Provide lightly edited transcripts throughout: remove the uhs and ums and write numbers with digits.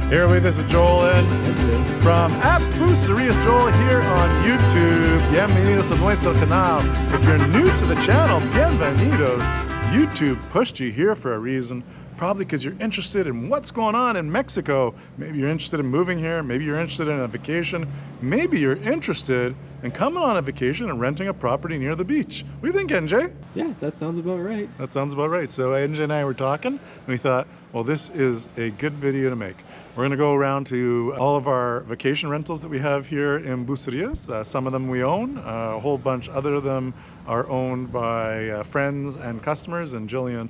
Hey everybody, this is Joel from Bucerias Joel here on YouTube. Bienvenidos a nuestro canal. If you're new to the channel, bienvenidos. YouTube pushed you here for a reason. Probably because you're interested in what's going on in Mexico. Maybe you're interested in moving here. Maybe you're interested in a vacation. Maybe you're interested in coming on a vacation and renting a property near the beach. What do you think, NJ? Yeah, that sounds about right. That sounds about right. So NJ and I were talking, and we thought, well, this is a good video to make. We're going to go around to all of our vacation rentals that we have here in Bucerias. Some of them we own, a whole bunch other of them are owned by friends and customers, and Jillian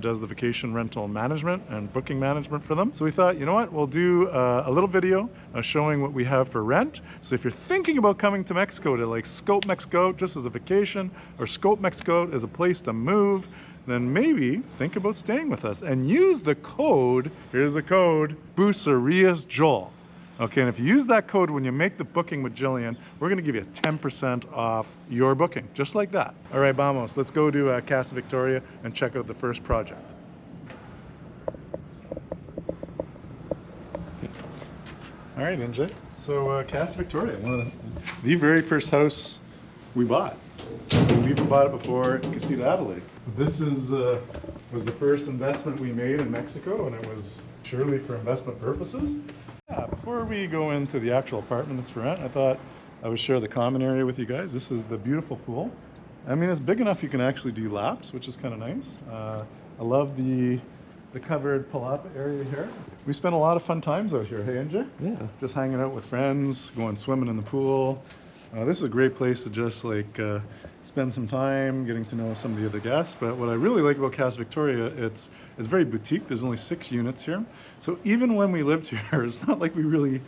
does the vacation rental management and booking management for them. So we thought, you know what, we'll do a little video showing what we have for rent. So if you're thinking about coming to Mexico to like scope Mexico just as a vacation, or scope Mexico as a place to move, then maybe think about staying with us and use the code, here's the code, Bucerias Joel. Okay, and if you use that code when you make the booking with Jillian, we're gonna give you 10% off your booking, just like that. All right, vamos, let's go to Casa Victoria and check out the first project. All right, NJ. So Casa Victoria, one of the very first house we bought. We even bought it before Casa Adelaide. This is was the first investment we made in Mexico, and it was purely for investment purposes. Yeah, before we go into the actual apartment that's for rent, I thought I would share the common area with you guys. This is the beautiful pool. I mean, it's big enough you can actually do laps, which is kind of nice. I love the covered pull-up area here. We spent a lot of fun times out here, hey NJ? Yeah. Just hanging out with friends, going swimming in the pool. This is a great place to just like spend some time getting to know some of the other guests. But what I really like about Casa Victoria, it's very boutique. There's only 6 units here. So even when we lived here, it's not like we really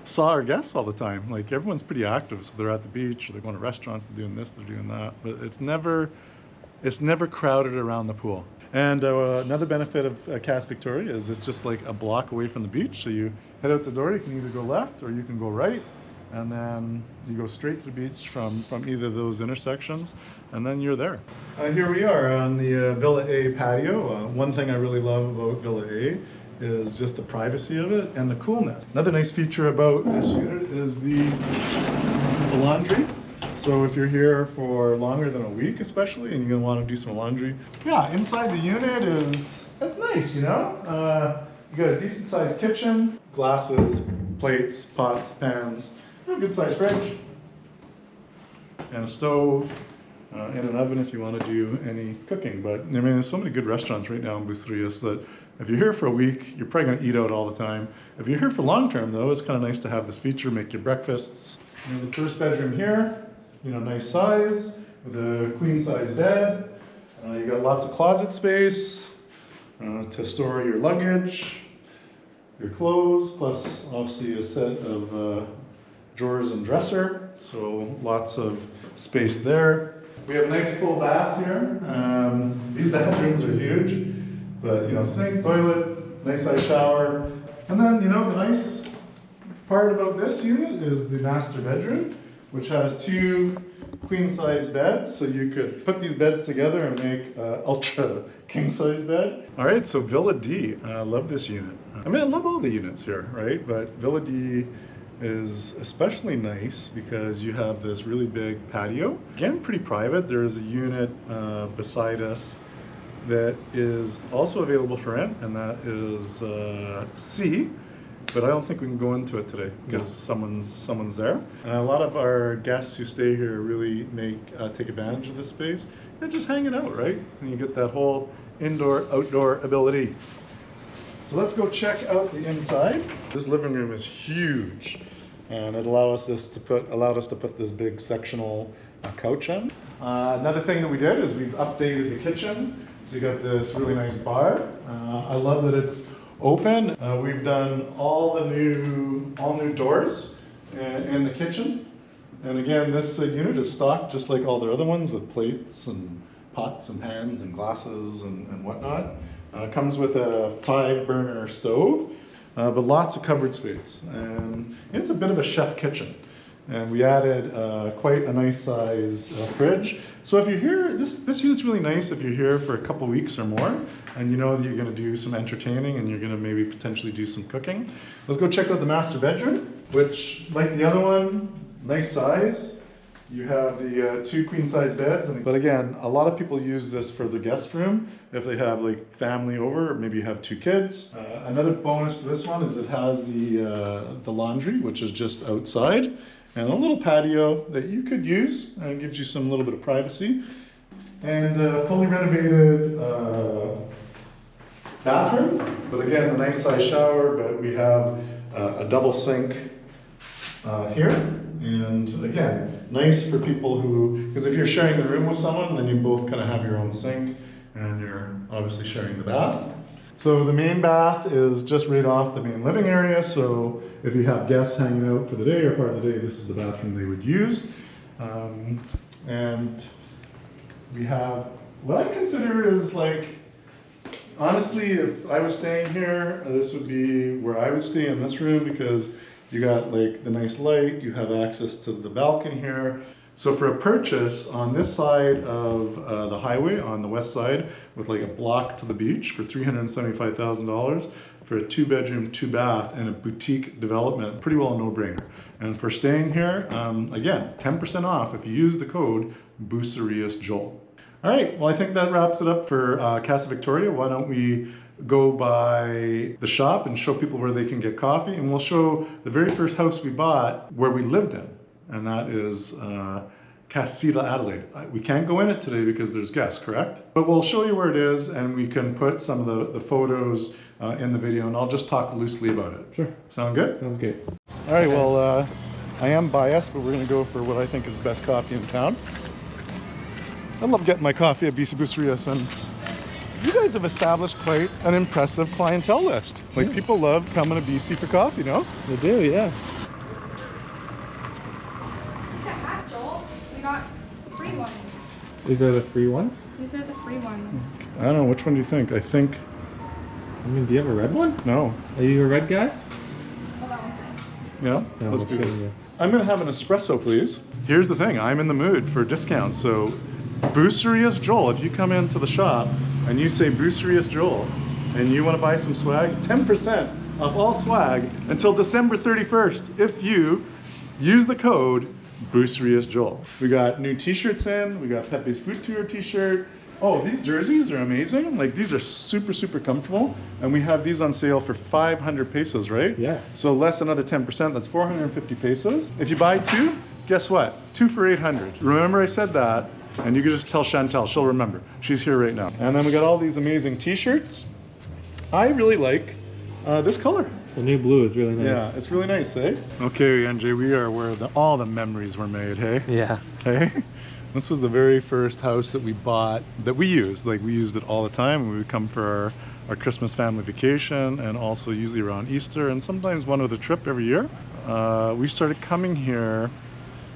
saw our guests all the time. Like everyone's pretty active. So they're at the beach, or they're going to restaurants, they're doing this, they're doing that. But it's never crowded around the pool. And another benefit of Casa Victoria is it's just like a block away from the beach. So you head out the door, you can either go left or you can go right. And then you go straight to the beach from either of those intersections, and then you're there. Here we are on the Villa A patio. One thing I really love about Villa A is just the privacy of it and the coolness. Another nice feature about this unit is the laundry. So if you're here for longer than a week especially, and you're gonna wanna do some laundry, yeah, inside the unit that's nice, you know? You got a decent sized kitchen, glasses, plates, pots, pans, a good sized fridge, and a stove, and an oven if you want to do any cooking. But I mean, there's so many good restaurants right now in Bucerias that if you're here for a week, you're probably going to eat out all the time. If you're here for long term though, it's kind of nice to have this feature, make your breakfasts. And the first bedroom here, you know, nice size, with a queen size bed. You got lots of closet space to store your luggage, your clothes, plus obviously a set of drawers and dresser, so lots of space there. We have a nice full bath here. These bathrooms are huge, but you know, sink, toilet, nice size shower. And then, you know, the nice part about this unit is the master bedroom, which has 2 queen size beds, so you could put these beds together and make ultra king size bed. All right, so Villa D, I love this unit. I mean, I love all the units here, right? But Villa D is especially nice because you have this really big patio. Again, pretty private. There's a unit beside us that is also available for rent, and that is C, but I don't think we can go into it today because someone's there. And a lot of our guests who stay here really take advantage of this space. They're just hanging out, right? And you get that whole indoor-outdoor ability. So let's go check out the inside. This living room is huge, and it allowed us to put this big sectional couch in. Another thing that we did is we've updated the kitchen. So you got this really nice bar. I love that it's open. We've done all new doors in the kitchen. And again, this unit is stocked just like all their other ones with plates and pots and pans and glasses and whatnot. Comes with a 5-burner stove, but lots of cupboard space. And it's a bit of a chef kitchen. and we added quite a nice size fridge. So if you're here, this unit's really nice if you're here for a couple weeks or more, and you know that you're going to do some entertaining and you're going to maybe potentially do some cooking. Let's go check out the master bedroom, which, like the other one, nice size. You have the 2 queen size beds, but again, a lot of people use this for the guest room if they have like family over, or maybe you have 2 kids. Another bonus to this one is it has the laundry, which is just outside, and a little patio that you could use, and it gives you some little bit of privacy. And fully renovated bathroom, but again, a nice size shower, but we have a double sink here. And again, nice for people who, because if you're sharing the room with someone, then you both kind of have your own sink and you're obviously sharing the bath. So the main bath is just right off the main living area. So if you have guests hanging out for the day or part of the day, this is the bathroom they would use. And we have what I consider is like, honestly, if I was staying here, this would be where I would stay in this room, because you got like the nice light, you have access to the balcony here. So for a purchase on this side of the highway, on the west side, with like a block to the beach for $375,000 for a 2-bedroom, 2-bath in a boutique development, pretty well a no-brainer. And for staying here, again, 10% off if you use the code Bucerias Joel. All right, well, I think that wraps it up for Casa Victoria. Why don't we go by the shop and show people where they can get coffee, and we'll show the very first house we bought where we lived in, and that is Casa Adelaide. We can't go in it today because there's guests, correct? But we'll show you where it is, and we can put some of the photos in the video, and I'll just talk loosely about it. Sure. Sound good? Sounds good. All right, well, I am biased, but we're gonna go for what I think is the best coffee in town. I love getting my coffee at BC Bucerias, and you guys have established quite an impressive clientele list. Like, people love coming to BC for coffee, no? They do, yeah. It's a hat, Joel. We got free ones. These are the free ones? These are the free ones. I don't know, which one do you think? I think... I mean, do you have a red one? No. Are you a red guy? Oh, that one's it. Yeah? No, Let's that's do good, this. yeah. I'm gonna have an espresso, please. Here's the thing, I'm in the mood for discounts, so Bucerias Joel, if you come into the shop and you say Bucerias Joel and you want to buy some swag, 10% off all swag until December 31st if you use the code Bucerias Joel. We got new t-shirts in, we got Pepe's Food Tour t-shirt. Oh, these jerseys are amazing. Like, these are super, super comfortable, and we have these on sale for 500 pesos, right? Yeah. So less another 10%, that's 450 pesos. If you buy 2, guess what? 2 for 800. Remember I said that? And you can just tell Chantel, she'll remember. She's here right now. And then we got all these amazing t-shirts. I really like this color. The new blue is really nice. Yeah, it's really nice, eh? Okay, NJ, we are where all the memories were made, hey? Yeah. Hey? This was the very first house that we bought, that we used. Like, we used it all the time. We would come for our Christmas family vacation, and also usually around Easter, and sometimes one other trip every year. We started coming here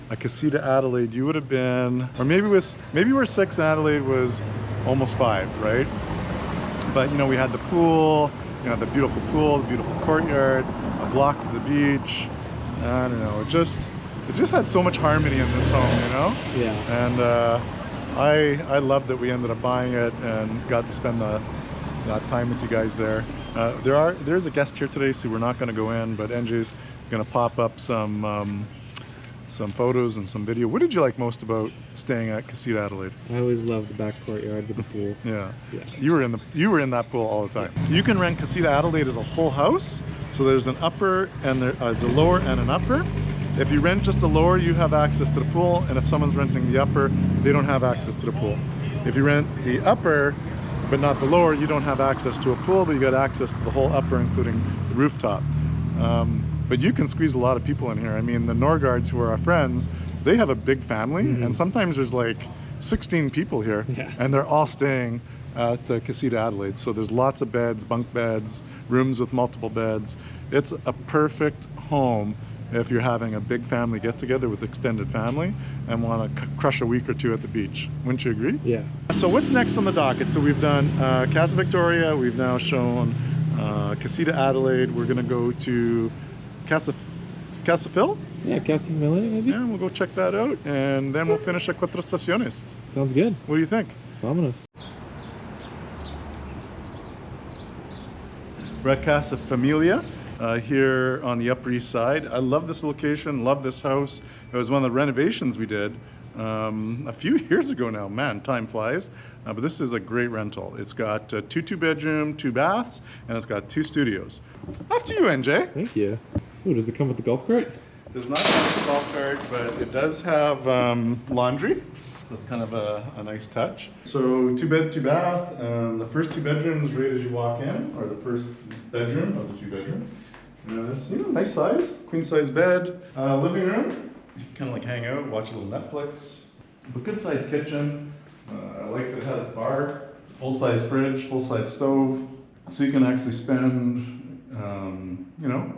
at Casa Adelaide. You would have been, or maybe we're 6 and Adelaide was almost 5, right? But you know, we had the pool, you know, the beautiful pool, the beautiful courtyard, a block to the beach. I don't know, it just had so much harmony in this home, you know? Yeah. And I loved that we ended up buying it and got to spend that time with you guys there. There's a guest here today, so we're not going to go in, but NJ's going to pop up some photos and some video. What did you like most about staying at Casa Adelaide? I always loved the back courtyard with the pool. Yeah. Yeah. You were in that pool all the time. Yeah. You can rent Casa Adelaide as a whole house. So there's an upper and there's a lower and an upper. If you rent just the lower, you have access to the pool, and if someone's renting the upper, they don't have access to the pool. If you rent the upper but not the lower, you don't have access to a pool, but you got access to the whole upper, including the rooftop. But you can squeeze a lot of people in here. I mean, the Norgards, who are our friends, they have a big family, and sometimes there's like 16 people here, and they're all staying at Casa Adelaide. So there's lots of beds, bunk beds, rooms with multiple beds. It's a perfect home if you're having a big family get-together with extended family and want to crush a week or 2 at the beach. Wouldn't you agree? Yeah. So what's next on the docket? So we've done Casa Victoria, we've now shown Casa Adelaide. We're going to go to Casa Casa Phil? Yeah, Casa Familia maybe? Yeah, we'll go check that out, and then we'll finish at Quatro Estaciones. Sounds good. What do you think? Vámonos. We're at Casa Familia here on the Upper East Side. I love this location, love this house. It was one of the renovations we did a few years ago now. Man, time flies. But this is a great rental. It's got two two-bedroom, 2 baths, and it's got 2 studios. After you, NJ. Thank you. Ooh, does it come with the golf cart? It does not have a golf cart, but it does have laundry. So it's kind of a nice touch. So 2 bed, 2 bath. The first 2 bedrooms right as you walk in, or the first bedroom of the 2 bedroom. It's nice size, queen size bed, living room. You can kind of like hang out, watch a little Netflix. But good size kitchen. I like that it has a bar, full size fridge, full size stove. So you can actually spend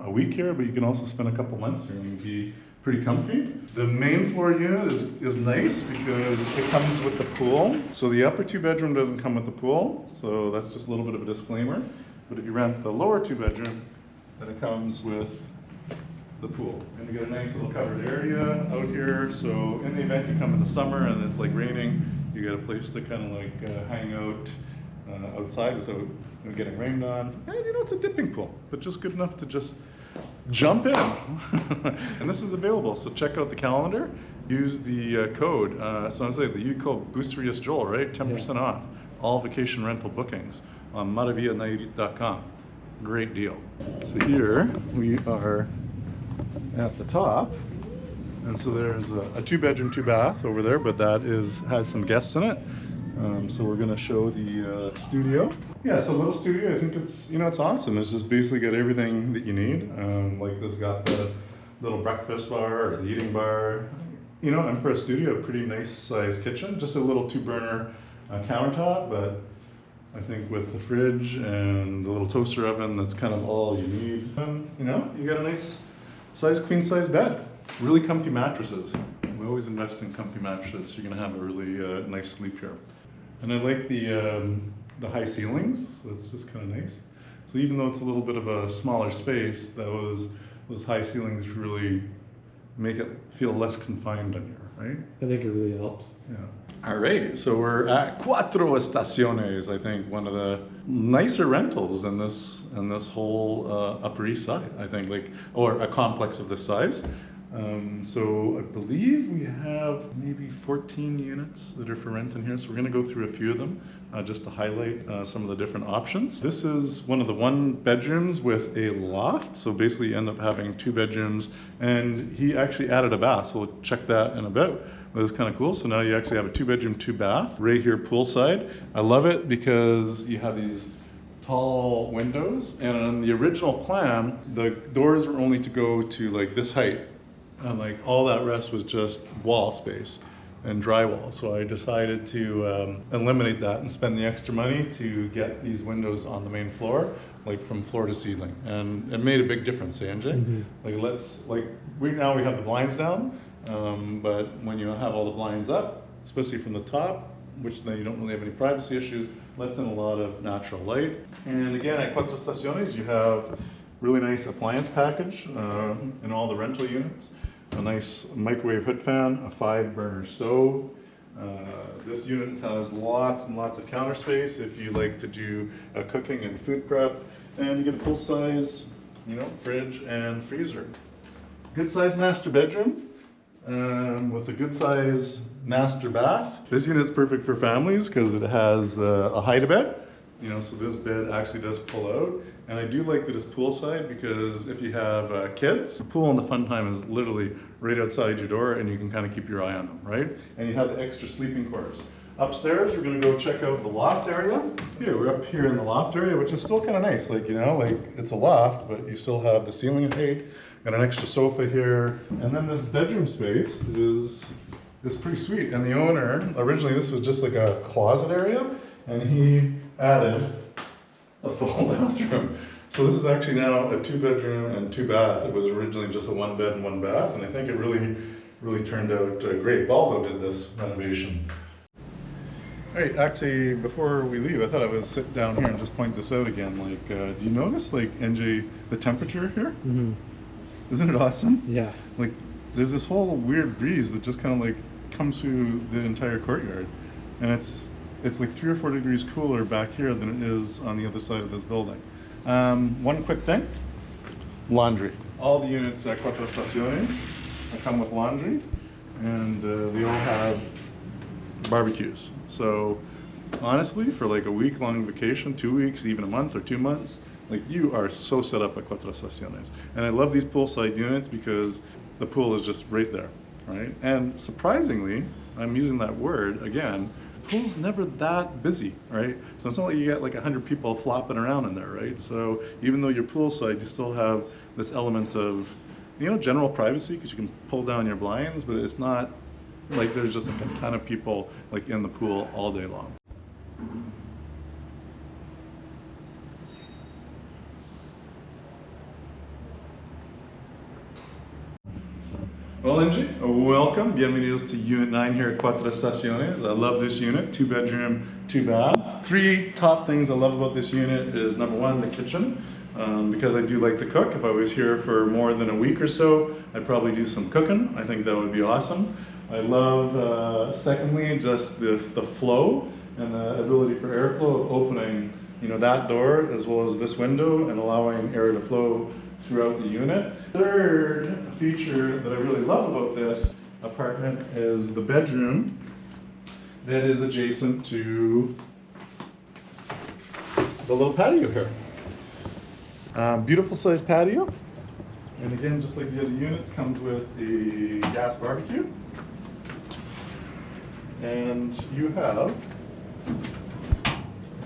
a week here, but you can also spend a couple months here and be pretty comfy. The main floor unit is nice because it comes with the pool. So the upper 2 bedroom doesn't come with the pool, so that's just a little bit of a disclaimer. But if you rent the lower 2 bedroom, then it comes with the pool. And you get a nice little covered area out here, so in the event you come in the summer and it's like raining, you get a place to kind of like hang out outside without getting rained on. And it's a dipping pool, but just good enough to just jump in. And this is available, so check out the calendar. Use the code, so I'm saying the code Bucerias Joel, right? 10% off all vacation rental bookings on maravillanairit.com. Great deal. So here we are at the top, and so there's a 2 bedroom, 2 bath over there, but that has some guests in it. So we're gonna show the studio. Yeah, so little studio. I think it's it's awesome. It's just basically got everything that you need. Like this got the little breakfast bar or the eating bar. And for a studio, a pretty nice sized kitchen. Just a little 2-burner countertop, but I think with the fridge and the little toaster oven, that's kind of all you need. You got a nice size queen size bed. Really comfy mattresses. We always invest in comfy mattresses. You're gonna have a really nice sleep here. And I like the high ceilings, so that's just kind of nice. So even though it's a little bit of a smaller space, those high ceilings really make it feel less confined in here, right? I think it really helps. Yeah. All right, so we're at Quatro Estaciones. I think one of the nicer rentals in this whole Upper East Side. I think, or a complex of this size. So I believe we have maybe 14 units that are for rent in here. So we're going to go through a few of them just to highlight some of the different options. This is one of the 1 bedrooms with a loft. So basically you end up having 2 bedrooms, and he actually added a bath. So we'll check that in a bit. But it's kind of cool. So now you actually have a 2 bedroom, 2 bath right here poolside. I love it because you have these tall windows, and on the original plan, the doors were only to go to like this height. And all that rest was just wall space and drywall. So I decided to eliminate that and spend the extra money to get these windows on the main floor, from floor to ceiling. And it made a big difference, AJ. Mm-hmm. Now we have the blinds down, but when you have all the blinds up, especially from the top, which then you don't really have any privacy issues, lets in a lot of natural light. And again, at Quatro Estaciones, you have really nice appliance package in all the rental units. A nice microwave hood fan, a 5-burner stove. This unit has lots and lots of counter space if you like to do cooking and food prep. And you get a full-size, fridge and freezer. Good-sized master bedroom with a good-size master bath. This unit is perfect for families because it has a hide-a-bed. So this bed actually does pull out. And I do like that it's poolside because if you have kids, the pool and the fun time is literally right outside your door, and you can kind of keep your eye on them, right? And you have the extra sleeping quarters. Upstairs, we're gonna go check out the loft area. Here, we're up here in the loft area, which is still kind of nice. It's a loft, but you still have the ceiling height. Got an extra sofa here. And then this bedroom space is pretty sweet. And the owner, originally this was just like a closet area, and he added a full bathroom. So this is actually now a 2 bedroom and 2 bath. It was originally just a 1 bed and 1 bath, and I think it really turned out great. Baldo did this renovation. All right, actually, before we leave, I thought I would sit down here and just point this out again. Do you notice, NJ, the temperature here? Mm-hmm. Isn't it awesome? Yeah. Like, there's this whole weird breeze that just kind of like comes through the entire courtyard, and it's like 3 or 4 degrees cooler back here than it is on the other side of this building. One quick thing: laundry. All the units at Quatro Estaciones come with laundry, and they all have barbecues. So honestly, for like a week-long vacation, 2 weeks, even a month or 2 months, like you are so set up at Quatro Estaciones. And I love these poolside units because the pool is just right there, right? And surprisingly, I'm using that word again, the pool's never that busy, right? So it's not like you got like 100 people flopping around in there, right? So even though you're poolside, you still have this element of, you know, general privacy because you can pull down your blinds, but it's not like there's just like a ton of people like in the pool all day long. Well, Angie, welcome. Bienvenidos to Unit 9 here at Quatro Estaciones. I love this unit, 2 bedroom, 2 bath. 3 top things I love about this unit is number 1, the kitchen. Because I do like to cook. If I was here for more than a week or so, I'd probably do some cooking. I think that would be awesome. I love, secondly, just the flow and the ability for airflow of opening, you know, that door as well as this window and allowing air to flow throughout the unit. Third feature that I really love about this apartment is the bedroom that is adjacent to the little patio here. Beautiful sized patio. And again, just like the other units, comes with a gas barbecue. And you have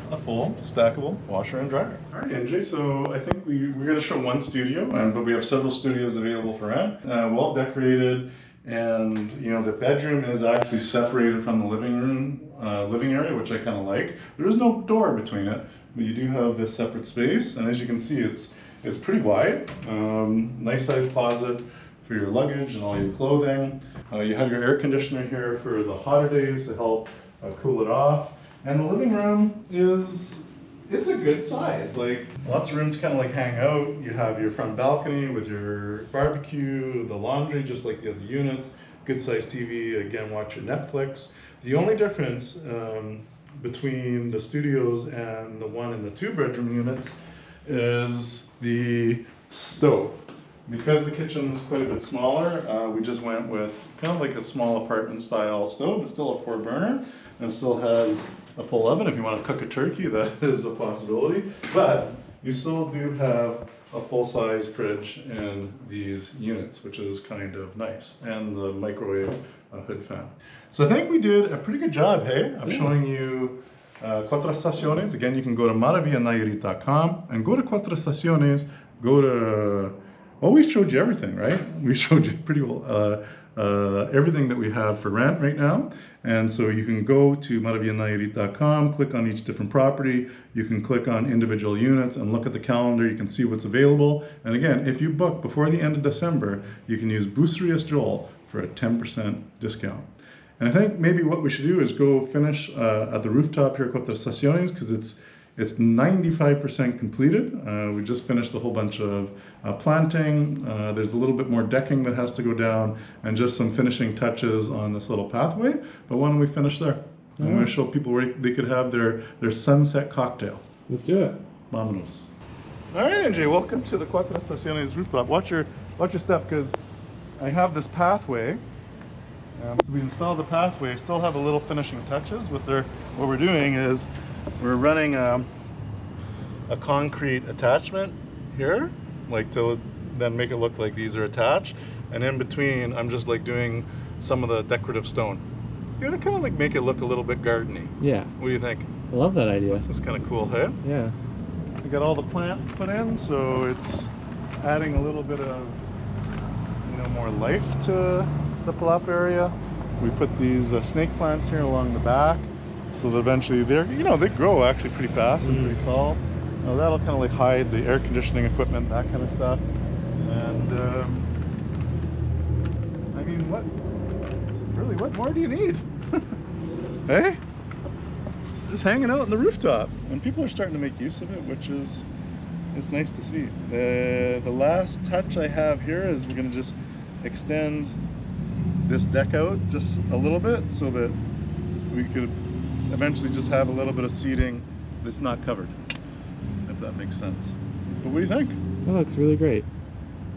a full stackable washer and dryer. All right, NJ, so I think we're going to show one studio, but we have several studios available for rent, well decorated, and you know the bedroom is actually separated from the living area, which I kind of like. There is no door between it, but you do have this separate space, and as you can see, it's pretty wide. Nice sized closet for your luggage and all your clothing. You have your air conditioner here for the hotter days to help cool it off. And the living room it's a good size, like lots of room to kind of like hang out. You have your front balcony with your barbecue, the laundry, just like the other units, good sized TV, again, watch your Netflix. The only difference between the studios and the one in the 2 bedroom units is the stove. Because the kitchen's quite a bit smaller, we just went with kind of like a small apartment style stove. It's still a 4 burner and still has a full oven. If you want to cook a turkey, that is a possibility. But you still do have a full-size fridge in these units, which is kind of nice, and the microwave hood fan. So I think we did a pretty good job, hey? I'm showing you Quatro Estaciones. Again, you can go to maravillanairit.com and go to Quatro Estaciones, go to, well, we showed you everything, right? We showed you pretty well everything that we have for rent right now. And so you can go to maravillanairit.com, click on each different property. You can click on individual units and look at the calendar. You can see what's available. And again, if you book before the end of December, you can use Bucerias Joel for a 10% discount. And I think maybe what we should do is go finish at the rooftop here at Quatro Estaciones, because it's 95% completed. We just finished a whole bunch of planting. There's a little bit more decking that has to go down and just some finishing touches on this little pathway. But why don't we finish there? I'm going to show people where they could have their sunset cocktail. Let's do it. Vámonos. All right, NJ, welcome to the Quatro Estaciones rooftop. Watch your step, because I have this pathway. We installed the pathway, still have a little finishing touches. What we're doing is we're running a concrete attachment here, like to then make it look like these are attached, and in between I'm just like doing some of the decorative stone. You know, to kind of like make it look a little bit gardeny. Yeah. What do you think? I love that idea. This is kind of cool, hey? Yeah. We got all the plants put in, so it's adding a little bit of, you know, more life to the pull-up area. We put these snake plants here along the back, so that eventually they grow actually pretty fast and pretty tall. That'll kind of like hide the air conditioning equipment, that kind of stuff. And I mean, what more do you need? Hey, just hanging out on the rooftop, and people are starting to make use of it, which is it's nice to see. The last touch I have here is we're gonna just extend this deck out just a little bit so that we could eventually just have a little bit of seating that's not covered, if that makes sense. But what do you think? That looks really great.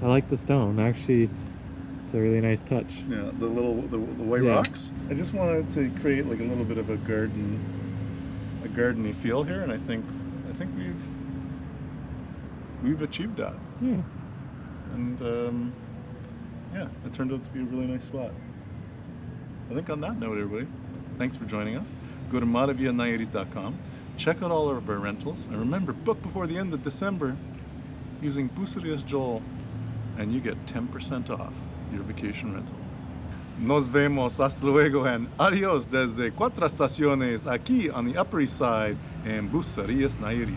I like the stone. Actually, it's a really nice touch. Yeah, the white Yeah. rocks. I just wanted to create like a little bit of a gardeny feel here, and I think we've achieved that. Yeah. And yeah, it turned out to be a really nice spot. I think on that note, everybody, thanks for joining us. Go to maravianayarit.com, check out all of our rentals, and remember, book before the end of December using Bucerias Joel, and you get 10% off your vacation rental. Nos vemos, hasta luego, and adios desde Quatro Estaciones, aquí on the Upper East Side in Bucerias, Nayarit.